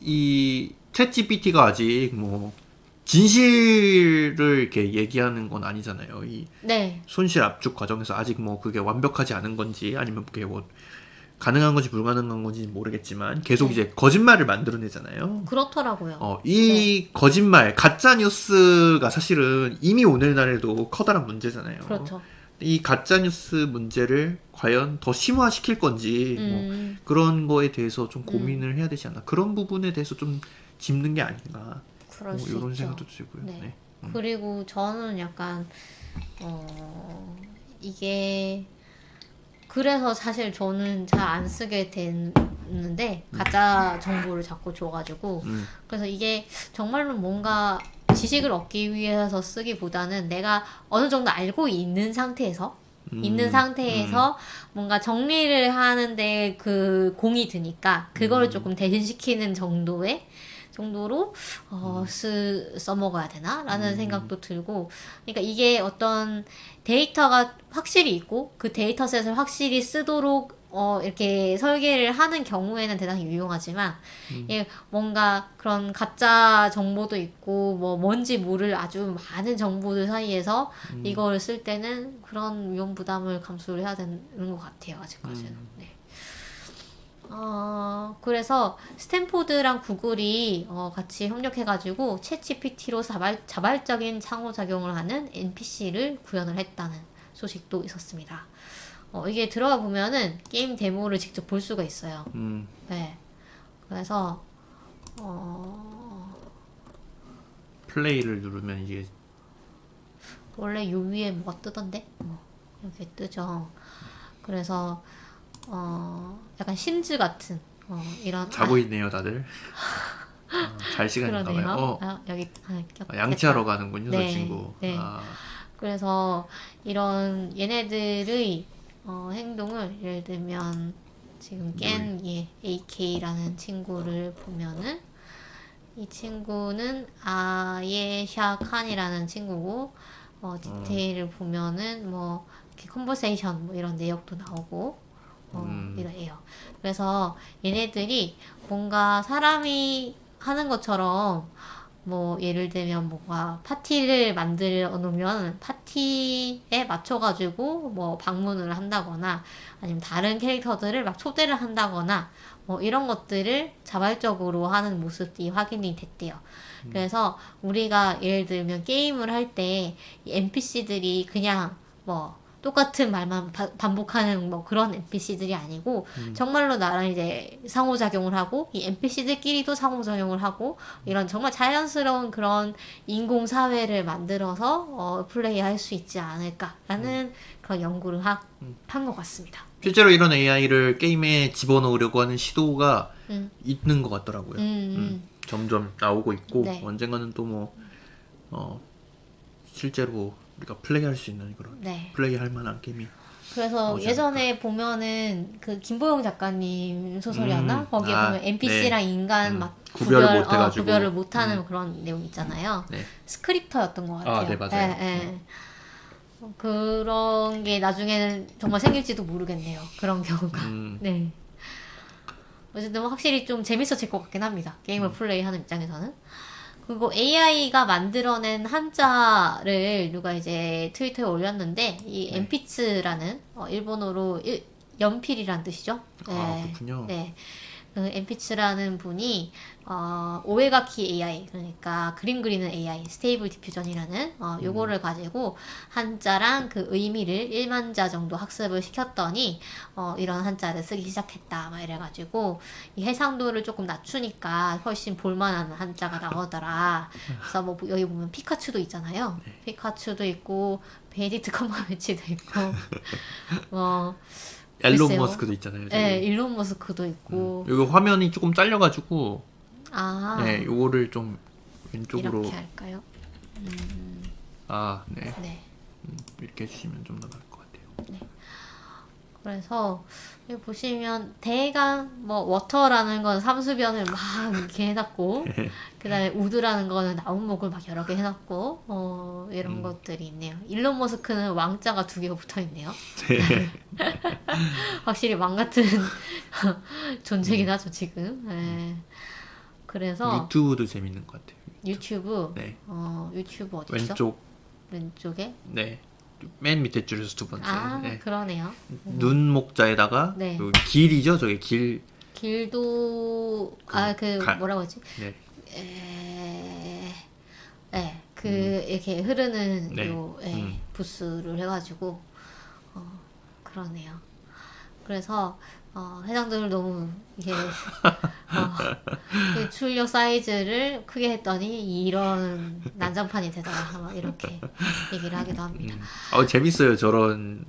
이 챗GPT가 아직 뭐 진실을 이렇게 얘기하는 건 아니잖아요. 이 네. 손실 압축 과정에서 아직 뭐 그게 완벽하지 않은 건지 아니면 그게 뭐 가능한 건지 불가능한 건지 모르겠지만 계속 이제 거짓말을 만들어내잖아요. 그렇더라고요. 이 거짓말, 가짜 뉴스가 사실은 이미 오늘날에도 커다란 문제잖아요. 그렇죠. 이 가짜 뉴스 문제를 과연 더 심화시킬 건지 뭐 그런 거에 대해서 좀 고민을 해야 되지 않나. 그런 부분에 대해서 좀 짚는 게 아닌가. 그럴 수 이런 있죠. 생각도 들고요. 네. 네. 그리고 저는 약간 이게 그래서 사실 저는 잘 안 쓰게 됐는데 가짜 정보를 자꾸 줘가지고 그래서 이게 정말로 뭔가 지식을 얻기 위해서 쓰기보다는 내가 어느 정도 알고 있는 상태에서 있는 상태에서 뭔가 정리를 하는데 그 공이 드니까 그거를 조금 대신시키는 정도로 써먹어야 되나라는 생각도 들고, 그러니까 이게 어떤 데이터가 확실히 있고 그 데이터셋을 확실히 쓰도록 이렇게 설계를 하는 경우에는 대단히 유용하지만, 예, 뭔가 그런 가짜 정보도 있고 뭐 뭔지 모를 아주 많은 정보들 사이에서 이걸 쓸 때는 그런 위험 부담을 감수를 해야 되는 것 같아요, 아직까지는. 네. 그래서 스탠포드랑 구글이 같이 협력해가지고 챗GPT로 자발적인 상호작용을 하는 NPC를 구현을 했다는 소식도 있었습니다. 이게 들어가 보면은 게임 데모를 직접 볼 수가 있어요. 네. 그래서 플레이를 누르면 이게 원래 요 위에 뭐가 뜨던데? 이렇게 뜨죠. 그래서 약간 심즈 같은 이런 자고 있네요, 다들. 잘 시간인가 봐요. 여기 양치하러 가는군요, 네, 저 친구. 네. 그래서 이런 얘네들의 행동을 예를 들면 지금 깬 AK라는 친구를 보면은, 이 친구는 아예샤 칸이라는 친구고, 디테일을 보면은 뭐 이렇게 컨버세이션 뭐 이런 내역도 나오고 이래요. 그래서 얘네들이 뭔가 사람이 하는 것처럼 뭐 예를 들면 뭔가 파티를 만들어 놓으면 파티에 맞춰가지고 뭐 방문을 한다거나 아니면 다른 캐릭터들을 막 초대를 한다거나 뭐 이런 것들을 자발적으로 하는 모습이 확인이 됐대요. 그래서 우리가 예를 들면 게임을 할 때 NPC들이 그냥 뭐 똑같은 말만 반복하는 뭐 그런 NPC들이 아니고 정말로 나랑 이제 상호작용을 하고 이 NPC들끼리도 상호작용을 하고 이런 정말 자연스러운 그런 인공사회를 만들어서 플레이할 수 있지 않을까라는 그런 연구를 한 것 같습니다. 실제로 이런 AI를 게임에 집어넣으려고 하는 시도가 있는 것 같더라고요. 점점 나오고 있고, 네. 언젠가는 또 뭐 실제로 우리가 플레이할 수 있는 그런 네. 플레이할 만한 게임이. 그래서 예전에 보면은 그 김보영 작가님 소설이었나? 거기에 보면 NPC랑 네. 인간 막 구별을 못 해가지고. 구별을 못하는 그런 내용 있잖아요. 네. 스크립터였던 것 같아요. 네, 맞아요. 예. 그런 게 나중에는 정말 생길지도 모르겠네요. 그런 경우가. 네. 어쨌든 확실히 좀 재밌어질 것 같긴 합니다. 게임을 플레이하는 입장에서는. 그리고 AI가 만들어낸 한자를 누가 이제 트위터에 올렸는데, 이 엔피츠라는 일본어로 연필이란 뜻이죠. 그렇군요. 네. 그 엔피츠라는 분이 오에가키 AI, 그러니까 그림 그리는 AI, 스테이블 디퓨전이라는 요거를 가지고 한자랑 그 의미를 1만 자 정도 학습을 시켰더니 이런 한자를 쓰기 시작했다 막 이래가지고 이 해상도를 조금 낮추니까 훨씬 볼만한 한자가 나오더라. 그래서 뭐 여기 보면 피카츄도 있잖아요. 피카츄도 있고 베네딕트 컴버배치도 있고 일론 글쎄요. 머스크도 있잖아요. 저기. 네, 일론 머스크도 있고. 여기 화면이 조금 잘려가지고, 네, 요거를 좀 왼쪽으로. 이렇게 할까요? 네. 네. 이렇게 해주시면 좀 더 나을 것 같아요. 그래서 여기 보시면 대강 뭐 워터라는 건 삼수변을 막 이렇게 해놨고 그다음에 우드라는 거는 나무목을 막 여러 개 해놨고 이런 것들이 있네요. 일론 머스크는 왕자가 2개가 붙어있네요. 네. 확실히 왕 같은 존재긴 하죠 지금. 네. 그래서 유튜브도 재밌는 것 같아요. 유튜브. 네. 유튜브 어디 있죠? 왼쪽에. 네. 맨 밑에 줄에서 2번째. 네. 그러네요. 눈 목자에다가 네. 길이죠, 저게 길. 길도 뭐라고 하지? 네. 이렇게 흐르는 네. 부스를 해가지고 그러네요. 그래서 해상도를 너무 이게 그 출력 사이즈를 크게 했더니 이런 난장판이 되더라. 막 이렇게 얘기를 하기도 합니다. 재밌어요. 저런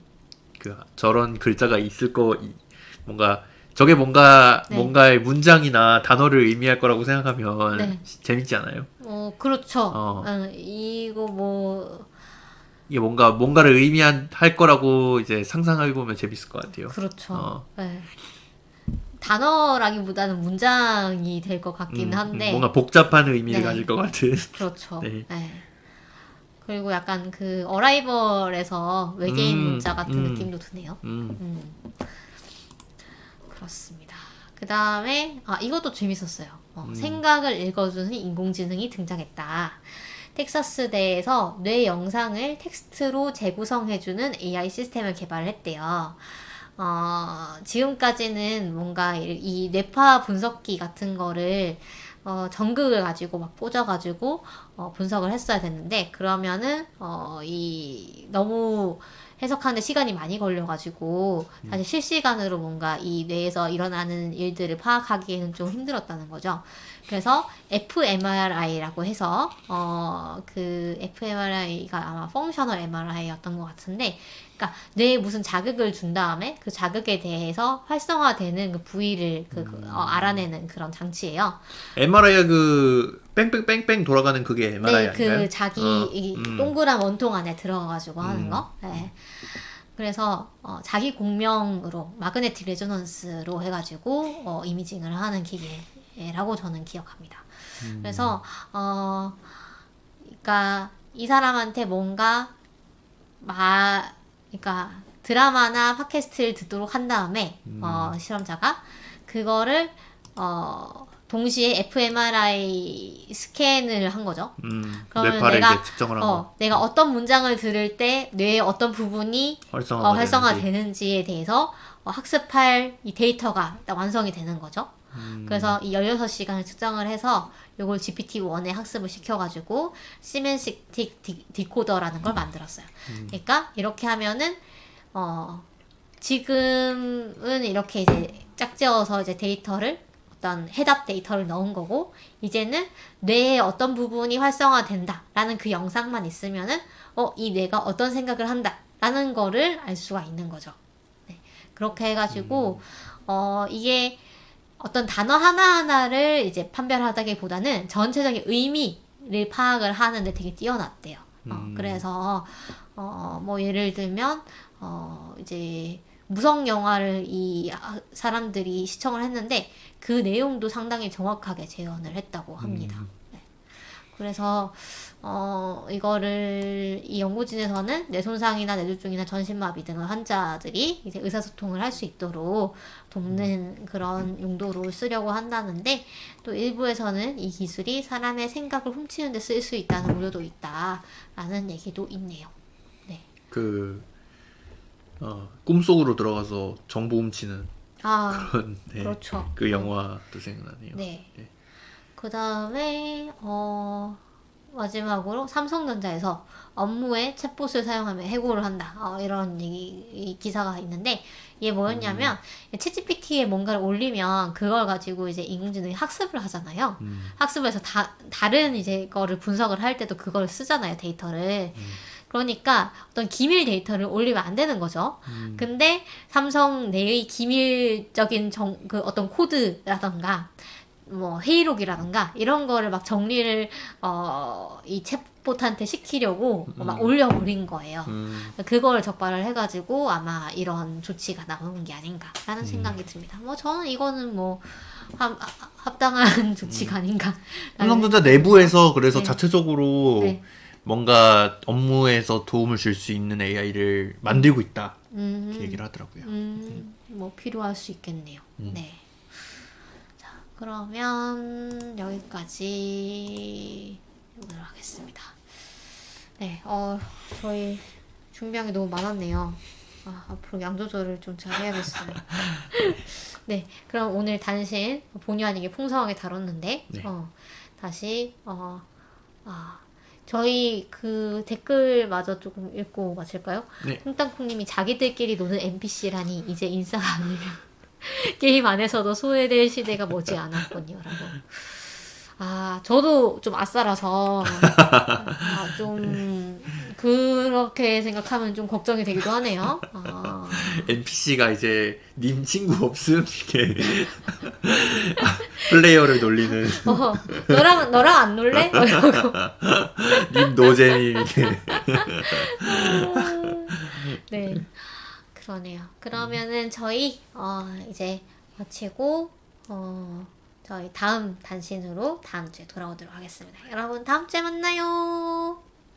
글자가 있을 거 저게 뭔가의 문장이나 단어를 의미할 거라고 생각하면 재밌지 않아요? 그렇죠. 이거 뭐 이게 뭔가를 의미할 거라고 이제 상상해 보면 재밌을 것 같아요. 그렇죠. 네. 단어라기보다는 문장이 될 것 같긴 한데 뭔가 복잡한 의미를 네. 가질 것 같은. 그렇죠. 네. 네. 그리고 약간 그 어라이벌에서 외계인 문자 같은 느낌도 드네요. 그렇습니다. 그 다음에 이것도 재밌었어요. 생각을 읽어주는 인공지능이 등장했다. 텍사스대에서 뇌 영상을 텍스트로 재구성해주는 AI 시스템을 개발했대요. 지금까지는 뭔가 이 뇌파 분석기 같은 거를 전극을 가지고 막 꽂아가지고 분석을 했어야 됐는데 그러면은 너무 해석하는데 시간이 많이 걸려가지고 사실 실시간으로 뭔가 이 뇌에서 일어나는 일들을 파악하기에는 좀 힘들었다는 거죠. 그래서 fMRI라고 해서 그 fMRI가 아마 펑셔널 MRI였던 것 같은데, 그러니까 뇌에 무슨 자극을 준 다음에 그 자극에 대해서 활성화되는 그 부위를 알아내는 그런 장치예요. MRI가 그 뺑뺑뺑뺑 돌아가는 그게 MRI 네, 아닌가요? 그 자기 이 동그란 원통 안에 들어가가지고 하는 거. 네. 그래서 자기 공명으로 마그네틱 레조넌스로 해가지고 이미징을 하는 기계라고 저는 기억합니다. 그래서 그러니까 이 사람한테 뭔가 그러니까 드라마나 팟캐스트를 듣도록 한 다음에 실험자가 그거를 동시에 fMRI 스캔을 한 거죠. 그러면 뇌파를 이제 측정을 한 거. 내가 어떤 문장을 들을 때 뇌의 어떤 부분이 활성화되는지에 대해서 학습할 이 데이터가 일단 완성이 되는 거죠. 그래서 이 16시간을 측정을 해서 이걸 GPT-1에 학습을 시켜가지고 시멘틱 디코더라는 걸 만들었어요. 그러니까 이렇게 하면은 지금은 이렇게 이제 짝지어서 이제 데이터를 어떤 해답 데이터를 넣은 거고, 이제는 뇌의 어떤 부분이 활성화된다라는 그 영상만 있으면은 이 뇌가 어떤 생각을 한다라는 거를 알 수가 있는 거죠. 네. 그렇게 해가지고 이게 어떤 단어 하나하나를 이제 판별하다기보다는 전체적인 의미를 파악을 하는데 되게 뛰어났대요. 그래서 뭐 예를 들면 이제 무성 영화를 이 사람들이 시청을 했는데 그 내용도 상당히 정확하게 재현을 했다고 합니다. 네. 그래서 이거를 이 연구진에서는 뇌손상이나 뇌졸중이나 전신마비 등의 환자들이 이제 의사소통을 할 수 있도록 돕는 그런 용도로 쓰려고 한다는데, 또 일부에서는 이 기술이 사람의 생각을 훔치는 데 쓸 수 있다는 우려도 있다라는 얘기도 있네요. 네. 꿈속으로 들어가서 정보 훔치는 그런 그렇죠. 그 영화도 생각나네요. 네. 네. 그 다음에 마지막으로 삼성전자에서 업무에 챗봇을 사용하며 해고를 한다. 이런 이 기사가 있는데, 이게 뭐였냐면 챗GPT에 뭔가를 올리면 그걸 가지고 이제 인공지능이 학습을 하잖아요. 학습을 해서 다른 이제 거를 분석을 할 때도 그걸 쓰잖아요, 데이터를. 그러니까 어떤 기밀 데이터를 올리면 안 되는 거죠. 근데 삼성 내의 기밀적인 그 어떤 코드라던가 뭐 회의록이라던가 이런 거를 막 정리를 이 챗봇한테 시키려고 막 올려버린 거예요. 그걸 적발을 해가지고 아마 이런 조치가 나오는 게 아닌가라는 생각이 듭니다. 뭐 저는 이거는 뭐 합당한 조치가 아닌가. 삼성전자 내부에서 그래서 네. 자체적으로 네. 뭔가 업무에서 도움을 줄 수 있는 AI를 만들고 있다. 이렇게 얘기를 하더라고요. 뭐 필요할 수 있겠네요. 네. 자, 그러면 여기까지 오늘 하겠습니다. 네, 저희 준비한 게 너무 많았네요. 앞으로 양 조절을 좀 잘 해야겠어요. 네, 그럼 오늘 단신 본의 아니게 풍성하게 다뤘는데, 네. 다시 저희 그 댓글마저 조금 읽고 마칠까요? 네. 홍땅콩님이 자기들끼리 노는 NPC라니 이제 인싸가 아니면 게임 안에서도 소외될 시대가 머지 않았군요. 라고. 저도 좀 아싸라서, 좀, 그렇게 생각하면 좀 걱정이 되기도 하네요. NPC가 이제 님 친구 없음 이렇게 플레이어를 놀리는 너랑 안 놀래? 이러고. 님 노잼이 이렇게. 네. 그러네요. 그러면은 저희, 이제 마치고, 저희 다음 단신으로 다음 주에 돌아오도록 하겠습니다. 여러분, 다음 주에 만나요.